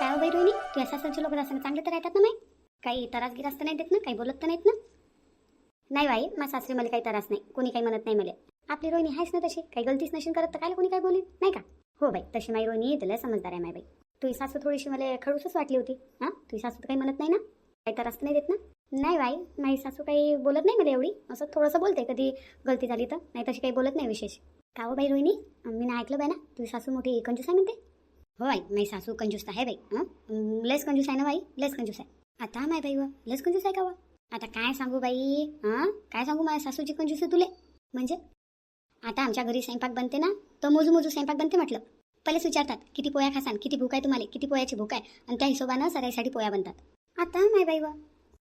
काय हो बाई रोहिणी, तू असा सासूचे लोक असताना चांगले तर राहतात ना माय? काही त्रास गिरास तर नाही देत ना? काही बोलत तर नाहीत ना? नाही बाई, माझ्या सासरे मला काही त्रास नाही, कोणी काही म्हणत नाही मला. आपली रोहिणी आहेच ना तशी, काही गलतीच नशीन करत तर काय कोणी काय बोलीन नाही का? हो बाई, तशी माई रोहिणी तुला समजदार आहे माय बाई. तुझी सासू थोडीशी मला खडूसच वाटली होती. हां, तुझी सासू तर काही म्हणत नाही ना? काही त्रास तर नाही देत ना? नाही बाई, माझी सासू काही बोलत नाही मला एवढी, असं थोडंसं बोलते कधी गलती झाली तर, नाही तशी काही बोलत नाही विशेष. का हो बाई रोहिणी, मी ना ऐकलं बाई ना तुझी सासू मोठी कंजूस आहे म्हणते. हो बाई, माझी सासू कंजूस तर आहे बाई. लस कंजूस आहे ना बाई, लस कंजूस आहे. आता माय बाई व लस कंजूस आहे का व? आता काय सांगू बाई, काय सांगू माझ्या सासूची कंजूस तुले म्हणजे. आता आमच्या घरी स्वयंपाक बनते ना, तर मोजू मोजू स्वयंपाक बनते म्हटलं. पहिलेच विचारतात किती पोया खासान, किती भूक आहे तुम्हाला, किती पोयाची भूक आहे, आणि त्या हिशोबानं सगळ्यासाठी पोया बनतात. आता माय बाई व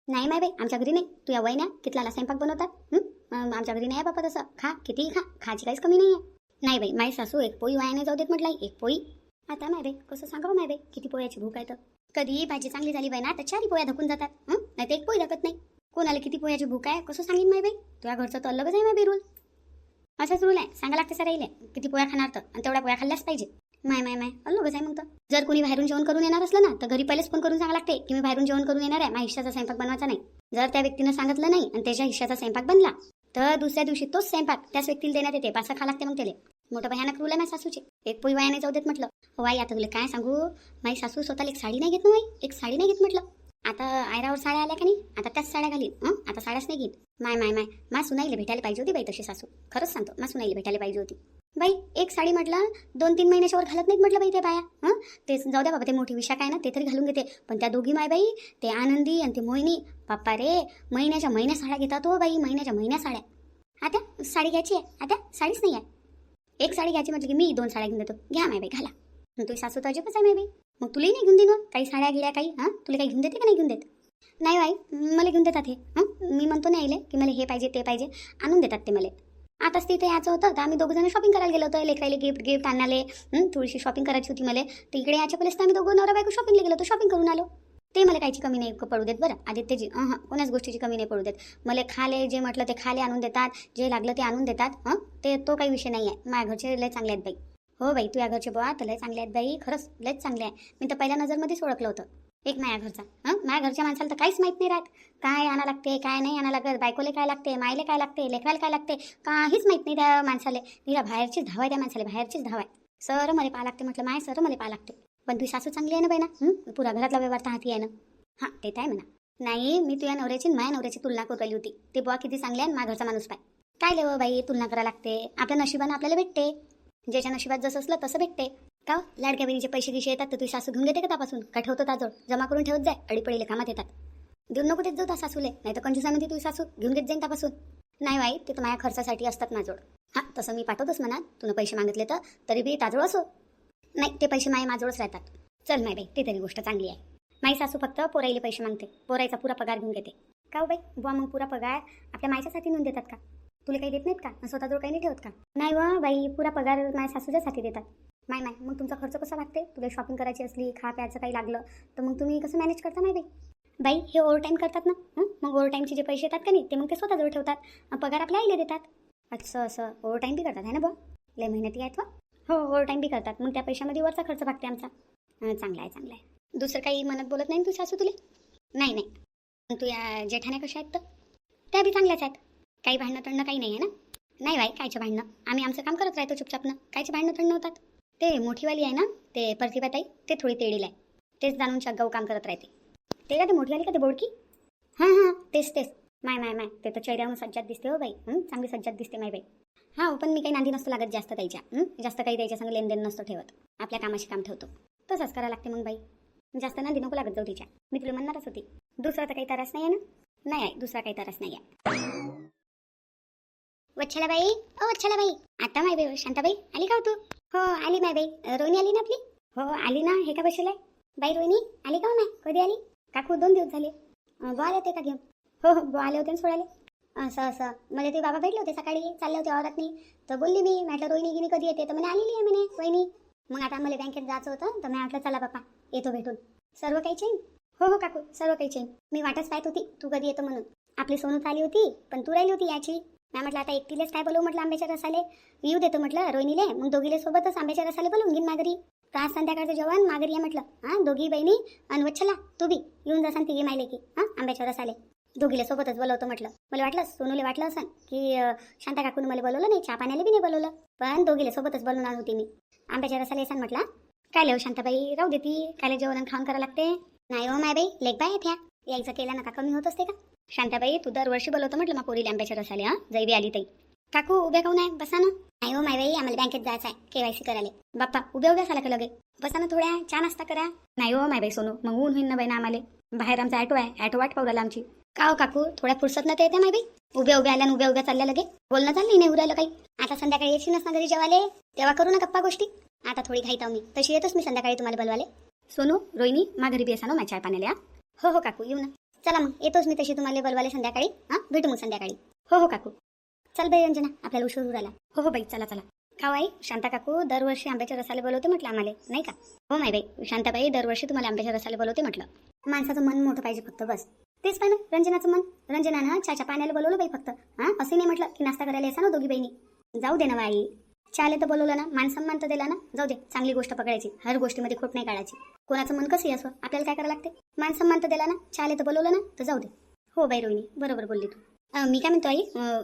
नाही माय बाई, आमच्या घरी नाही. तू या वय ना कितलाला स्वयंपाक बनवतात. आमच्या घरी नाही आहे बापा तसं. खा कितीही खा, खायची काहीच कमी नाही आहे. नाही बाई, माझी सासू एक पोळी वायाने जाऊ देत म्हटलं, एक पोळी. आता माय बाई कसं सांगावं माय बाई, किती पोयाची भूक आहे तर. कधी भाजी चांगली झाली बाई ना तर चारी पोया धकून जातात. नाही तर एक पोळी धकत नाही. कोणाला किती पोयाची भूक आहे कसं सांगेन माय बाई. तुझ्या घरचं तर अलगच आहे माय बाई रूल. असाच रूल आहे, सांगा लागते सर येईल किती पोया खाणार तर, आणि तेवढ्या पोया खाल्ल्याच पाहिजे. माय माय माय अलगच आहे मग तर. जर कोणी बाहेरून जेवण करून येणार असलं ना तर घरी पहिलेच फोन करून सांगा लागते की मी बाहेरून जेवण करून येणार आहे, माझ्या हिश्श्याचा स्वयंपाक बनवायचा नाही. जर त्या व्यक्तीनं सांगितलं नाही आणि त्याच्या हिश्श्याचा स्वयंपाक बनला तर दुसऱ्या दिवशी तोच स्वयंपाक त्याच व्यक्तीला देण्यात येते. पासा खा लागते मग त्याला. मोठं भयानक रूल आहे माझ्या सासूचे. एक पोळी वायाने जाऊ देत म्हटलं. हो आई, आता तुला काय सांगू, माझी सासू स्वतःला एक साडी नाही घेत ना बाई, एक साडी नाही घेत म्हटलं. आता आयरावर साड्या आल्या का नाही, आता त्याच साड्या घालीन. आता साड्याच नाही घेत. माय माय माय मा सुनाईला भेटायला पाहिजे होती बाई तशी सासू. खरंच सांगतो, मा सुनाईला भेटायला पाहिजे होती बाई. एक साडी म्हटलं 2-3 महिन्याच्या वर घालत नाहीत म्हटलं बाई त्या बाया. ते जाऊ द्या बाबा, ते मोठी विशाखा आहे ना ते तरी घालून घेते, पण त्या दोघी माय बाई, ते आनंदी आणि ते मोहिनी, पप्पा रे, महिन्याच्या महिन्या साड्या घेतात हो बाई, महिन्याच्या महिन्या साड्या. आता साडी घ्यायची आहे, आता साडीच नाही आहे. एक साडी घ्यायची म्हटलं की मी 2 साड्या घेऊन देतो, घ्या माय बाई घाला. तुझी सासू तर अजिबच आहे माय बाई. मग तुलाही नाही घेऊन देईन काही साड्या गिड्या काही. तुला काही घेऊन देते का नाही घेऊन देत? नाही बाई, मला घेऊन देतात हे. मी म्हणतो नाही आले की मला हे पाहिजे ते पाहिजे, आणून देतात ते मला. आताच तिथे यायचं होतं तर आम्ही 2 जण शॉपिंग करायला गेलो होतो, लेकरायला गिफ्ट आणाले. थोडीशी शॉपिंग करायची होती मला, तर इकडे याच्या पहिलेच तर आम्ही 2 नवरा बायको शॉपिंगला गेलो होतो, शॉपिंग करून आलो. ते मला काहीची कमी नाही पडू देत बरं आदित्यजी. कोणाच गोष्टीची कमी नाही पडू देत. मला खाले जे म्हटलं ते खाले आणून देतात, जे लागलं ते आणून देतात. ते तो काही विषय नाही आहे. माझ्या घरचे लय चांगले आहेत बाई. हो बाई, तुझ्या घरचे बुवा तर लय चांगले आहेत बाई, खरंच लयच चांगले आहे. मी तर पहिल्या नजरमध्येच ओळखलं होतं. एक माझ्या घरचा, माझ्या घरच्या माणसाला तर काहीच माहीत नाही राहत, काय आणा लागते काय नाही आणा लागत, बायकोले काय लागते, मायले काय लागते, लेकराला काय लागते, काहीच माहीत नाही त्या माणसाले. तिला बाहेरचीच धाव आहे, त्या माणसाला बाहेरचीच धाव आहे. सर मला पाहा लागते म्हटलं, माय सर मला पाहा लागते. पण तुझी सासू चांगली आहे ना बाई ना, पुरा घरातला व्यवहार तर हाती आहे ना. हां, ते तर आहे म्हणा. नाही, मी तुझ्या नवऱ्याची माझ्या नवऱ्याची तुलना करू राहिली होती. ते बुवा किती चांगले आहे, माझ्या घरचा माणूस पाय. काय लेव बाई, तुलना करा लागते. आपल्या नशिबानं आपल्याला भेटते, ज्याच्या नशिबात जसं असलं तसं भेटते. का लाडक्या बहिणीचे पैसे गिशे येतात तर तुझी सासू घेऊन देते का त्यापासून? काय ठेवतो ताजोड, जमा करून ठेवत जाय, अडीपडीले कामात येतात. देऊन नको देत जाऊ त्या सासूले, नाही तर कंजूसामध्ये तुझी सासू घेऊन देत जाईन त्यापासून. नाही बाई, ते तर माझ्या खर्चासाठी असतात माझोड. हां, तसं मी पाठवतोच म्हणा, तुला पैसे मागितले तर तरी बी ताजोड असो. नाही, ते पैसे माझोडच राहतात. चल माय बाई, ते तरी गोष्ट चांगली आहे. माझी सासू फक्त पोराईले पैसे मागते, पोराईचा पुरा पगार घेऊन घेते. का हो बाई, बुवा मग पुरा पगार आपल्या मायच्यासाठी नेऊन देतात का? तुला काही देत नाहीत का? स्वतःजवळ काही नाही ठेवत का? नाही व बाई, पुरा पगार माझ्या सासूच्यासाठी देतात. नाही नाही, मग तुमचा खर्च कसा वागते? तुला शॉपिंग करायची असली, खा प्यायचं काही लागलं तर मग तुम्ही कसं मॅनेज करता नाही बाई? बाई, हे ओव्हर टाईम करतात ना, मग ओव्हर टाईमचे जे पैसे येतात का नाही ते मग ते स्वतःजवळ ठेवतात, पगार आपल्या आईला देतात. असं ओव्हर टाईम बी करतात आहे ना बुवा, लय मेहनती आहेत वा. हो, ओव्हर टाईम बी करतात, मग त्या पैशामध्ये वरचा खर्च भागते आमचा. चांगला आहे चांगला आहे. दुसरं काही म्हणत बोलत नाही तू सासू तुले? नाही नाही. तू या जेठाण्या कशा आहेत तर? त्या बी चांगल्याच आहेत. काही भांडणं तणणं काही नाही आहे ना? नाही बाई, कायचं भांडणं, आम्ही आमचं काम करत राहतो चुपचापनं, कायचे भांडणं तणणं होतात. ते मोठीवाली आहे ना, ते प्रतिभाताई, ते थोडी तेडील आहे, तेच जाणून शग्गाव काम करत राहते. ते का ते मोठीवाली का ते बोडकी? हां, तेच. माय माय माय, ते तर चेहऱ्याहून सज्जात दिसते हो बाई. चांगली सज्जात दिसते माय बाई. पण मी काही नांदी नसतो लागत जास्त त्याच्या, जास्त काही त्याच्या संग लेनदेन नसतो ठेवत, आपल्या कामाशी काम ठेवतो. तसंच करायला लागते मग बाई, जास्त नांदी नको लागत जाऊ तिच्या. मी तुला म्हणणारच होती. दुसरा तर काही त्रास नाही आहे ना? नाही आहे, दुसरा काही त्रास नाही आहे. वच्छला बाई, ओ वच्छला बाई, आता माय बाई शांताबाई आली का हो तू? हो आली माय बाई. रोहिणी आली ना आपली? हो आली ना. हे का बसलाय बाई? रोहिणी आली का हो ना? कधी आली? काकू 2 दिवस झाले. बुवा आले होते का घेऊन? हो बुवा आले होते ना सोडाले. असं मला ते बाबा भेटले होते सकाळी, चालले होते औरातनी, तर बोलली मी म्हटलं रोहिणी गिनी कधी येते, तर म्हणे आलेली आहे म्हणे रोहिणी. मग आता मला बँकेत जायचं होतं तर मी म्हटलं चला बाप्पा येतो भेटून. सर्व काही चेन? हो काकू, सर्व काही चेन. मी वाटच पाहत होती तू कधी येतो म्हणून. आपली सोनू आली होती पण तू राहिली होती याची. मी म्हटलं आता एकटीलेच काय बोलवू म्हटलं आंब्याच्या रसाले, येऊ देतो म्हटलं रोहिणीले, मग दोघीले सोबतच आंब्याच्या रसाले बोलवून घेईन माघारी. तर आज संध्याकाळचं जेवण माघारी या म्हटलं. हां, दोघी बहिणी आणि वच्छला तू बी येऊन जासान तिघी मायले की. हां, आंब्याच्या रसाले दोघीला सोबतच बोलवतो म्हटलं. मला वाटलं सोनूले वाटलं असं की शांता काकूने मला बोलवलं नाही, चहा पाण्याला बी नाही बोलवलं, पण दोघीला सोबतच बोलवणार होती मी. आंब्याच्या रसाला येसान म्हटलं. काय लेव शांताबाई, राहू देती, काय जेवण खाऊन करावं लागते. नाही हो माय बाई, लेख बाय आहेत ह्या, यायचं केलं नका कमी होत असते का. शांताबाई तू दरवर्षी बोलवतो म्हटलं मग पोरीला आंब्याच्या रसाले. हां, जैबी आली ताई. काकू उभ्या काऊन आहे, बसा ना. नाही हो माय बाई, आम्हाला बँकेत जायचं आहे KYC करायला. बाप्पा उभ्या उभ्या साला का लगे, बसा ना थोड्या, चहा नाश्ता करा. नाही हो माय बाई सोनू, मग ऊन होईन ना बाई ना आम्हाला, बाहेर आमचा ॲटो आहे, ॲटो वाट पाहू राहिला आमची. का हो काकू, थोड्या फुरसत ना ते येते माय बाई, उभ्या उभ्या आल्या उभ्या उभ्या चालल्या लगे, बोलणं चालली नाही उरायला काही. आता संध्याकाळी येशील ना घरी जेवाले, तेव्हा करू ना गप्पा गोष्टी. आता थोडी घाईत मी, तशी येतोच मी संध्याकाळी तुम्हाला बोलवाले. सोनू रोहिणी मा घरी बी असा ना माझ्या चाय पाण्याला. हो हो काकू येऊ ना. चला मग येतोच मी तशी तुम्हाला बोलवाले संध्याकाळी. हां, भेटू मग संध्याकाळी. हो हो काकू. चल बाई रंजना, आपल्याला उशीर होऊ राहिला. हो हो बाई, चला चला. का आई, शांता काकू दरवर्षी आंब्याच्या रसाला बोलवते म्हटलं आम्हाला, नाही का. हो माय बाई, शांताबाई दरवर्षी तुम्हाला आंब्याच्या रसाला बोलवते म्हटलं. माणसाचं मन मोठं पाहिजे फक्त, बस तेच पाहिजे ना रंजनाचं मन. रंजनानं चहाच्या पाण्याला बोलवलं बाई फक्त. हां, असं नाही म्हटलं की नाश्ता करायला यायचा ना दोघी बहिणी. जाऊ दे ना बाई, चहाला तर बोलवलं ना, मान सन्मान तर दिला ना, जाऊ दे, चांगली गोष्ट पकडायची, हर गोष्टीमध्ये खोट नाही काढायची. कोणाचं मन कसंही असो, आपल्याला काय करावं लागते, मान सन्मान तर दिला ना, चहाला तर बोलवलं ना, तर जाऊ दे. हो बाई रोहिणी, बरोबर बोलली तू. मी काय म्हणतो आई,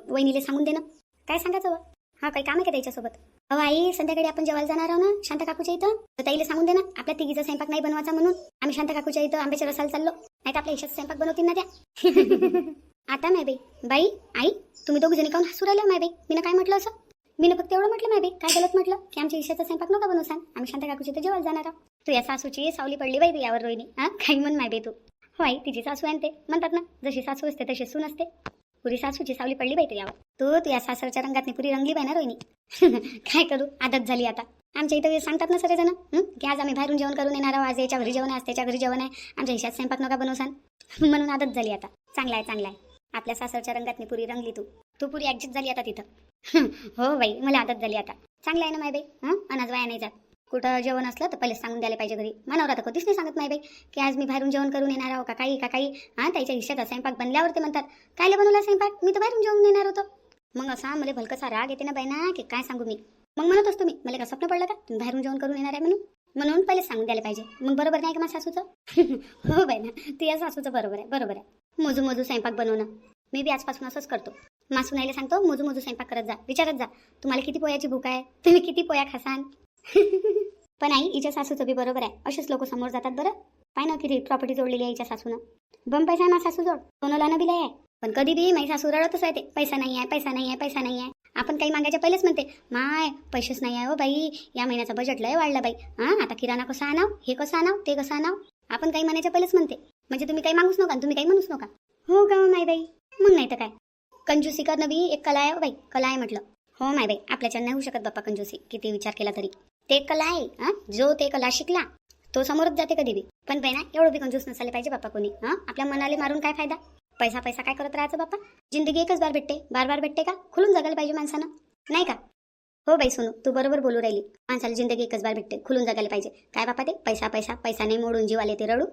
वहिनीला सांगून दे ना. काय सांगायचं व? हा, काही काम आहे का त्याच्यासोबत? हो आई, संध्याकाळी आपण जेवायला जाणार आहो ना शांता काकूच्या इथं, तर ताईला सांगून दे ना आपल्या तिघीचा स्वयंपाक नाही बनवायचा म्हणून. आम्ही शांता काकूच्या इथं आंब्याच्या रसाला चाललो, नाही तर आपल्या हिशाचा स्वयंपाक बनवतील ना त्या. आता माय बाई, बाई आई तुम्ही दोघी जणी काऊन हसू राहिल्या माय बाई, मी काय म्हटलं असं? मी फक्त एवढं म्हटलं माय बाई, काय गलत म्हटलं की आमच्या हिशाचा स्वयंपाक नका बनवू सांग, आम्ही शांता काकूच्या इथं जेवायला जाणार आहोत. तू या सासूची सावली पडली बाई यावर रोहिणी. हां, काही म्हण माय बाई तू. हो आई, तिची सासू आहे ते म्हणतात ना, जशी सासू असते तशी सून असते. पुरी सासूची सावली पडली बाई यावर. तू या सासरच्या रंगातनी पुरी रंगली बाई ना रोहिणी. काय करू, आदत झाली आता. आमच्या इथं सांगतात ना सगळेजण की आज आम्ही बाहेरून जेवण करून येणार आहोत, आज याच्या घरी जेवण आहे, आज त्याच्या घरी जेवण आहे, आमच्या हिशात स्वयंपाक नका बनवू सांग. म्हणून आदत झाली आता. चांगला आहे चांगला आहे, आपल्या सासरच्या रंगातनी पुरी रंगली तू पुरी ऍडजस्ट झाली आता तिथं. हो बाई, मला आदत झाली आता. चांगलं आहे ना माय बाई. हां, अनाज वाया नाही जात. कुठं जेवण असलं तर पहिलेच सांगून द्यायला पाहिजे घरी. मानवरा तर कधीच नाही सांगत माय बाई की आज मी बाहेरून जेवण करून येणार आहो का काही. हां, त्याच्या हिश्याचा स्वयंपाक बनल्यावर ते म्हणतात कायले बनवला स्वयंपाक, मी तर बाहेरून जेवण येणार होतो. मग असा मला भलकसा राग येते ना बाई ना, की काय सांगू मी. मग म्हणत असतो मी, मला का स्वप्न पडलं का तुम्ही बाहेरून जेवण करून येणार आहे म्हणून पहिलेच सांगून द्यायला पाहिजे. मग बरोबर नाही का माझ्या सासूचं? हो बाई ना, ती या सासूचं बरोबर आहे. मोजू मोजू स्वयंपाक बनवणं मी बी आजपासून असंच करतो. मासूनाईला सांगतो मोजू मोजू स्वयंपाक करत जा, विचारत जा तुम्हाला किती पोयाची भूक आहे, तुम्ही किती पोया खासान. पण आई, हिच्या सासूचं बी बरोबर आहे, असेच लोक समोर जातात बरं. पाय ना किती प्रॉपर्टी जोडलेली आहे हिच्या सासूनं. बम पैसा आहे माझा सासू जोड, कोणाला न बिलाय आहे. पण कधी बी माझी सासू रडतच आहे, ते पैसा नाही आहे. आपण काही मागायच्या पहिलेच म्हणते माय पैसेच नाही आहे हो बाई, या महिन्याचा बजेट लय वाढला बाई. हां, आता किराणा कसा आणाव, हे कसं आणाव, ते कसं आणाव. आपण काही म्हणायच्या पहिलेच म्हणते, म्हणजे तुम्ही काही मागूच नका, तुम्ही काही म्हणूच नका. हो का माय बाई, मग नाही तर काय. कंजूसी करणं बी एक कला आहे बाई, कला आहे म्हटलं. हो माय बाई, आपल्याच्यानं नाही होऊ शकत बाप्पा कंजूसी, किती विचार केला तरी. ते कला आहे. हां, जो ते कला शिकला तो समोरच जाते कधी बी. पण बाई ना, एवढं बी कंजूस नसायला पाहिजे बाप्पा कोणी. हां, आपल्या मनाला मारून काय फायदा. पैसा काय करत राहायचं बाप्पा. जिंदगी एकच बार भेटते, बार भेटते का. खुलून जगायला पाहिजे माणसानं, नाही का. हो बाई सोनू, तू बरोबर बोलू राहिली. माणसाला जिंदगी एकच बार भेटते, खुलून जगायला पाहिजे. काय बाप्पा ते पैसा नाही मोडून जीवाले ते रडू,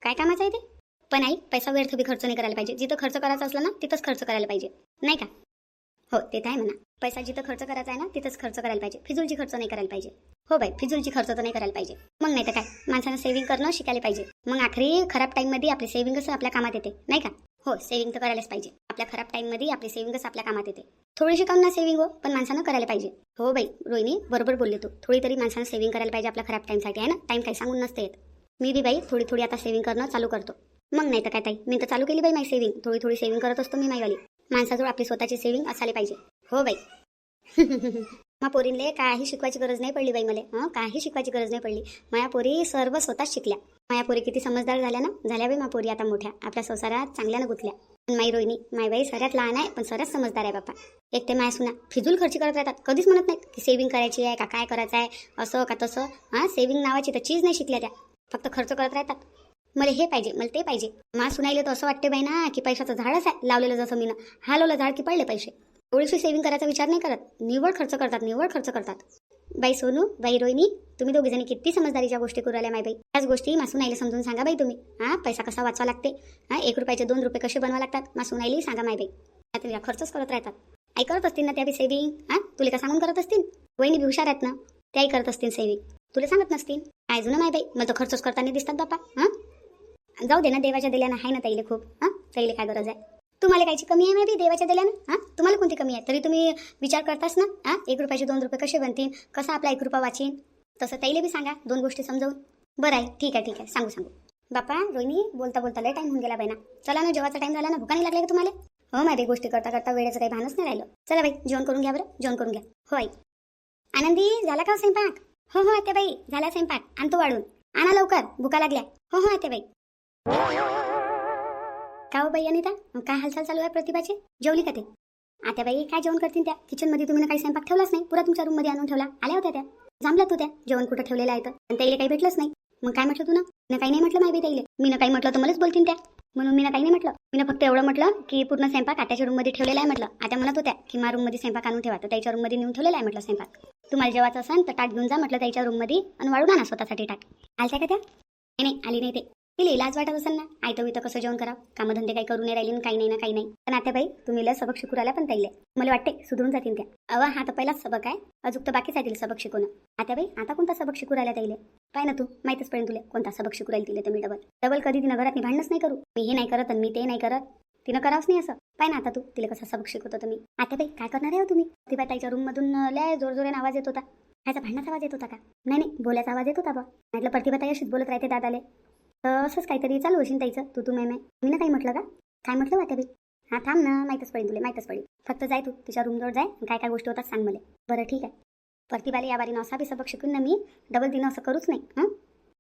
काय कामाचं आहे ते. पण आई, पैसा व्यर्थ बी खर्च नाही करायला पाहिजे. जिथं खर्च करायचा असला ना तिथंच खर्च करायला पाहिजे, नाही का. हो ते तर आहे म्हणा, पैसा जिथं खर्च करायचा आहे ना तिथंच खर्च करायला पाहिजे, फिजूलची खर्च नाही करायला पाहिजे. हो बाई, फिजूलची खर्च तर नाही करायला पाहिजे. मग नाही तर काय, माणसानं सेव्हिंग करणं शिकायला पाहिजे. मग आखरी खराब टाईममध्ये आपली सेव्हिंगच आपल्या कामात येते, नाही का. हो, सेव्हिंग तर करायलाच पाहिजे. आपल्या खराब टाईममध्ये आपली सेव्हिंगच आपल्या कामात येते. थोडीशी काम ना सेव्हिंग हो, पण माणसानं करायला पाहिजे. हो बाई रोहिणी, बरोबर बोलले तू. थोडी तरी माणसानं सेव्हिंग करायला पाहिजे आपल्या खराब टाईमसाठी, आहे ना. टाईम काही सांगून नसते येत. मी बी बाई थोडी आता सेव्हिंग करणं चालू करतो. मग नाही तर काय ताई, मी तर चालू केली बाई माझी सेव्हिंग. थोडी सेव्हिंग करत असतो मी माईवाली. माणसाजवळ आपली स्वतःची सेव्हिंग असायला पाहिजे. हो बाई. मग पोरींले काही शिकवायची गरज नाही पडली बाई मला. काही शिकवायची गरज नाही पडली. माया पोरी सर्व स्वतःच शिकल्या. माया पोरी किती समजदार झाल्या ना, झाल्या बाई मा पोरी आता मोठ्या, आपल्या संसारात चांगल्यानं गुंतल्या. पण माई रोहिणी, माय बाई सगळ्यात लहान आहे पण सगळ्यात समजदार आहे बापा. एक ते माया सुना फिजूल खर्ची करत राहतात, कधीच म्हणत नाहीत की सेव्हिंग करायची आहे का काय करायचं आहे असं का तसं. हां, सेव्हिंग नावाची तर चीज नाही शिकल्या त्या, फक्त खर्च करत राहतात. मला हे पाहिजे, मला ते पाहिजे. मा सुनायला तर असं वाटते बाई ना की पैशाचं झाडच आहे लावलेलं, जसं मी ना हलवलं झाड की पडले पैसे. थोडीशी सेव्हिंग करायचा विचार नाही करत, निव्वळ खर्च करतात. बाई सोनू, बाई रोहिणी, तुम्ही दोघी जणी किती समजदारीच्या गोष्टी करू राहिल्या माय बाई. त्याच गोष्टी मासूनाईला समजून सांगा बाई तुम्ही. हां, पैसा कसा वाचवा लागते, हां, 1 रुपयाचे 2 रुपये कसे बनवा लागतात, मासूनाईलाही सांगा माय बाई. आता या खर्चच करत राहतात. आई करत असतील ना त्या बी सेव्हिंग. हां, तुला का सांगून करत असतील. वहिनी बी हुशार आहेत ना, त्याही करत असतील सेव्हिंग. तुला सांगत नसतील. काय जुनं नाही बाई, मला तर खर्चच करताना दिसतात बापा. जाऊ दे ना, देवाच्या दिल्यानं आहे ना ताईले खूप. ताईले काय गरज आहे. तुम्हाला कायची कमी आहे माहिती देवाच्या दिल्यानं? तुम्हाला कोणती कमी आहे? तरी तुम्ही विचार करतास ना. 1 रुपयाचे 2 रुपये कसे बनतील, कसा आपला 1 रुपया वाचीन. तसं ताईले बी सांगा 2 गोष्टी समजावून. बरं आहे, ठीक आहे सांगू. बापा रोहिणी, बोलता बोलता लय टाइम होऊन गेला बाई ना. चला ना, जेवायचा टाइम झाला ना. भुका नाही लागला का तुम्हाला? हो माहिती, गोष्टी करता करता वेळेचं काही भानच नाही राहिलं. चला बाई, जेवण करून घ्या बरं, जेवण करून घ्या. हो आई. आनंदी, झाला का स्वयंपाक? हो आत्याबाई, झाला स्वयंपाक. आणतो वाढून. आणा लवकर, भुका लागल्या. हो आत्याबाई. का हो बाई अनिता, काय हालचाल चालू आहे प्रतिभाचे? जेवली का ते? आत्याबाई काय जेवण करतील त्या? किचनमध्ये तुम्ही काही स्वयंपाक ठेवलाच नाही, पुरा तुमच्या रूममध्ये आणून ठेवला. आल्या होत्या त्या, जांभल्या तू त्या. जेवण कुठं ठेवलेलं आहे तर, आणि त्याला काही भेटलंच नाही. मग काय म्हटलं तू ना? मी काही नाही म्हटलं माहिती ताईले. मी ना काही म्हटलं तर मलाच बोलतील त्या, म्हणून मी ना काही नाही म्हटलं. मी ना फक्त एवढं म्हटलं की पूर्ण स्वयंपाक आत्याच्या रूममध्ये ठेवलेला आहे म्हटलं. आत्या म्हणत होत्या की मा रूममध्ये स्वयंपाक आणून ठेवा, तर त्याच्या रूममध्ये नेऊन ठेवलेला आहे म्हटलं स्वयंपाक. तुम्हाला जेवायचं असेल तर ताट घेऊन जा म्हटलं त्याच्या रूममध्ये, आणि वाढून आणा स्वतःसाठी ताट. आलत्या का त्या? नाही आली नाही ते. तिला लाज वाटत असेल ना, आयतं वितं कसं जेवण करावं. कामधंदे काही करू नाही राहिले, काही नाही. पण आत्याबाई तुम्ही लय सबक शिकू राहिल्या, पण ताईले मला वाटते सुधरून जातील त्या. हा तर पहिलाच सबक आहे, अजून तर बाकीच आहे तिला सबक शिकवणं. आत्याबाई आता कोणता सबक शिकू राहिल्या ताईले? पाय ना तू, माहितच पडेल तुला कोणता सबक शिकू राहील तिला. तर मी डबल कधी तिनं घरात भांडणच नाही करू. मी हे नाही करत आणि मी ते नाही करत, तिनं करावंच नाही असं. पाय ना आता तू, तिला कसा सबक शिकवतो तुम्ही. आत्याबाई काय करणार आहे हो तुम्ही? ती ताईच्या रूम मधून लय जोरजोराने आवाज येत होता. ह्याचा भांडणाचा आवाज येत होता का? नाही बोलायचा आवाज येत होता बा. म्हटलं प्रतिभाताई अशीच बोलत राहते दादाले, तर असंच काहीतरी चालू असेल ताईचं. तू मी ना काही म्हटलं का? काय म्हटलं आत्याबाई? थांब ना, माहीतच पडेल तुला, माहीतच पडेल. फक्त जाय तू तिच्या रूमजवळ जाय, काय काय गोष्टी होतात सांग मला. बरं ठीक आहे. प्रतिभाला या बारीनं असा बी सबक शिकून ना मी डबल तिनं असं करूच नाही.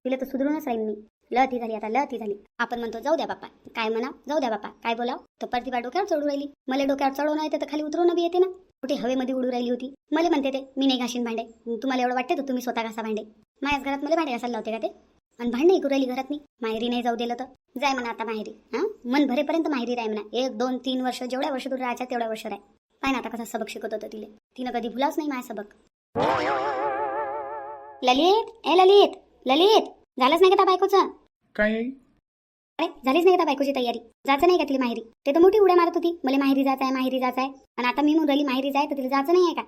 तिला तर सुधरूनच राहील मी. लती झाली. आपण म्हणतो जाऊ द्या बाप्पा, काय म्हणा जाऊ द्या बाप्पा, काय बोलाव. तर प्रतिभा डोक्यावर चढू राहिली. मला डोक्यावर चढवणं येते तर खाली उतरवणं बी येते ना. कुठे हवेमध्ये उडू राहिली होती. मला म्हणते ते मी नाही घाशीन भांडे. तुम्हाला एवढं वाटते तर तुम्ही स्वतः घासा भांडे. माझ्याच घरात मला भांडे घासायला लावते का ते? आणि भांडे करू राहिली घरात मी. माहेरी नाही जाऊ दिलं तर जाय म्हणा आता माहेरी. मन भरेपर्यंत माहेरी राह म्हणा. 1, 2, 3 वर्ष, जेवढ्या वर्ष तू राहायच्या तेवढ्या वर्ष राह. पाय ना आता कसा सबक शिकवत होतं तिले. तिनं कधी भुलावच नाही माझा सबक. ललित झालंच नाही का त्या बायकोचं? काय आहे? अरे झालीच नाही का त्या बायकोची तयारी? जायचं नाही का तिला माहेरी? ते तर मोठी उड्या मारत होती, मला माहेरी जायचं आहे. आणि आता मी म्हणून राहिली माहेरी जाय, तर तिला जायचं नाही आहे का?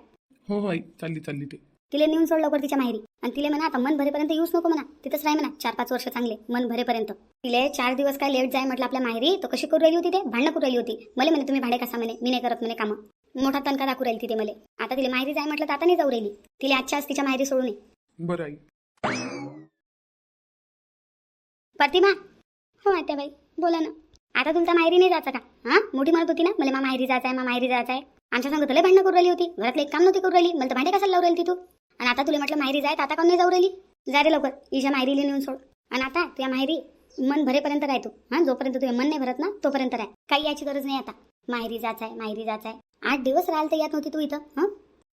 हो आई, चालली ते. तिला नेऊन सोड लवकर तिच्या माहेरी. आणि तिला म्हणा आता मन भरेपर्यंत येऊच नको म्हणा, तिथंच राह म्हणा 4-5 वर्ष चांगले मन भरेपर्यंत. तिले 4 दिवस काय लेट जाय म्हटलं आपल्या माहेरी, तर कशी करू राहिली होती ते? भांडणं करू राहिली होती. मला म्हणे तुम्ही भांडे कसा म्हणे, मी नाही करत म्हणे कामं. मोठा तणका दाखवू राहिली तिथे मला. आता तिला माहेरी जाय म्हटलं तर आता नाही जाऊ राहिली. तिला आजच्या आज तिच्या माहेरी सोडू नये. बरं आई. प्रतिभा. हो आत्याबाई बोला ना. आता तुमचा माहेरी नाही जायचं का? मोठी म्हणत होती ना मला माहेरी जायचं आहे. आमच्या संग तुला भांडणं करू राहिली होती, घरातलं एक काम नव्हती करू राहिली, मला तर भांडे कशाला लावू राहिली ती तू? आणि आता तुला म्हटलं माहेरी जाय, आता कोण नाही जाऊ राहिली? जा रे लवकर हिच्या माहेरीला नेऊन सोड. आणि आता तुझ्या माहेरी मन भरेपर्यंत राहतो. जोपर्यंत तुझे मन नाही भरत ना तोपर्यंत राह. काही याची गरज नाही आता. माहेरी जायचं आहे. 8 दिवस राहायला तर येत नव्हती तू इथं.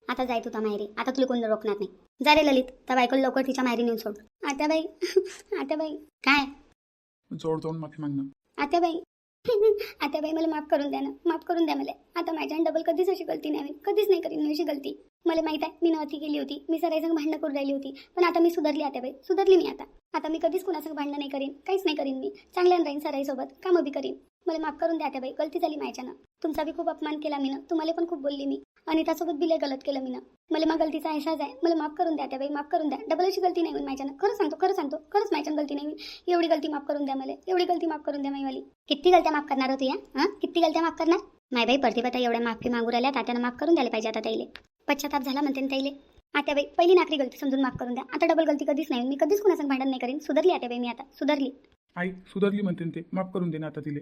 आता जाय तुझा माहेरी. आता तुला कोणी रोखणार नाही. जा रे ललित, त्या बायकोला लवकर तिच्या माहेरी नेऊन सोड. आत्याबाई काय? जोड जाऊन माफी मागणं. आत्याबाई मला माफ करून द्या मला. आता माझ्याने डबल कधीच अशी गलती नाही, कधीच नाही करीन मी अशी गलती. मला माहित आहे मी नवती केली होती, मी सराईसंग भांडणं करून राहिली होती, पण आता मी सुधारली आत्याबाई, सुधारली मी आता मी कधीच कुणासंग भांडणं नाही करीन, काहीच नाही करीन. मी चांगल्यानं राहीन सराईसोबत, कामं बी करीन. मला माफ करून द्या आत्याबाई, गलती झाली माझ्यानं. तुमचा बी खूप अपमान केला मीनं, तुम्हाला पण खूप बोलली मी. अनितासोबत बी लय गलत केलं मीनं. मला मग गलतीचा अहसास आहे. मला माफ करून द्या आत्याबाई, माफ करून द्या. डबल अशी गलती नाही होईल माझ्यानं. खरं सांगतो खरंच माझ्यानं गलती नाही होईल. एवढी गलती माफ करून द्या मला, एवढी गलती माफ करून द्या माईवाली. किती गलत्या माफ करणार होती या? किती गलत्या माफ करणार? माय बाई प्रतिभा एवढ्या माफी मागू राहिल्या, तात्यानं माफ करून द्यायला पाहिजे आता ताईले. पश्चाताप झाला म्हणते ना ताईले. आत्याबाई पहिली नाकरी गलती समजून माफ करून द्या. आता डबल गलती कधीच नाही. मी कधीच कुणासंग भांडण नाही करीन. सुधारली आत्याबाई मी, आता सुधारली. आई सुधारली म्हणते ते, माफ करून दे ना आता तिले.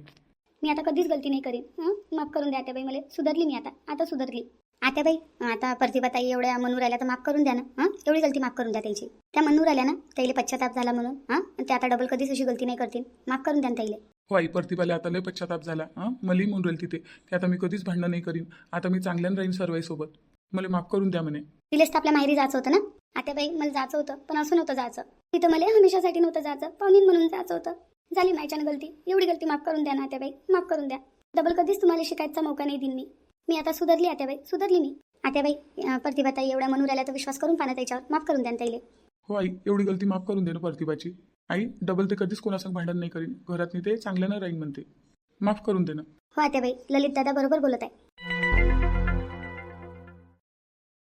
मी आता कधीच गलती नाही करीन. माफ करून द्या आत्याबाई मला. सुधारली मी आता सुधारली. आत्याबाई आता प्रतिभाताई एवढ्या मनूर राहिल्या तर माफ करून द्या ना. एवढी गलती माफ करून द्या त्याची. त्या मनूर राहिल्या ना, ताईले पश्चाताप झाला म्हणून. ते आता डबल कधीच अशी गलती नाही करतील. माफ करून द्या ना ताईले. हो आई, प्रतिभाला आता लय पश्चाताप झाला. मलाही म्हणून राहील तिथे की आता मी कधीच भांडणं नाही करीन, आता मी चांगल्यानं राहीन सर्वांसोबत, मला माफ करून द्या म्हणे. तिलेच तर आपल्या माहेरी जायचं होतं ना आत्याबाई. मला जायचं होतं, पण असं नव्हतं जायचं. तिथं मला हमेशासाठी नव्हतं जायचं, पाहुणीन म्हणून जायचं होतं. झाली माझ्यानं गलती. एवढी गलती माफ करून द्या ना आत्याबाई, माफ करून द्या. डबल कधीच तुम्हाला शिकायचा मौका नाही देईन मी आता सुधारली आत्याबाई, सुधारली मी. आत्याबाई प्रतिभाताई एवढ्या म्हणून राहिल्या तर विश्वास करून पाना त्याच्यावर. माफ करून द्या ताईले. हो आई, एवढी गलती माफ करून दे ना प्रतिभाची. आई डबल ते कधीच कोणासंग भांडण नाही करीन, घरात मी ते चांगल्यानं राहीन म्हणते. माफ करून दे ना. हो आत्याबाई, ललित दादा बरोबर बोलत आहे.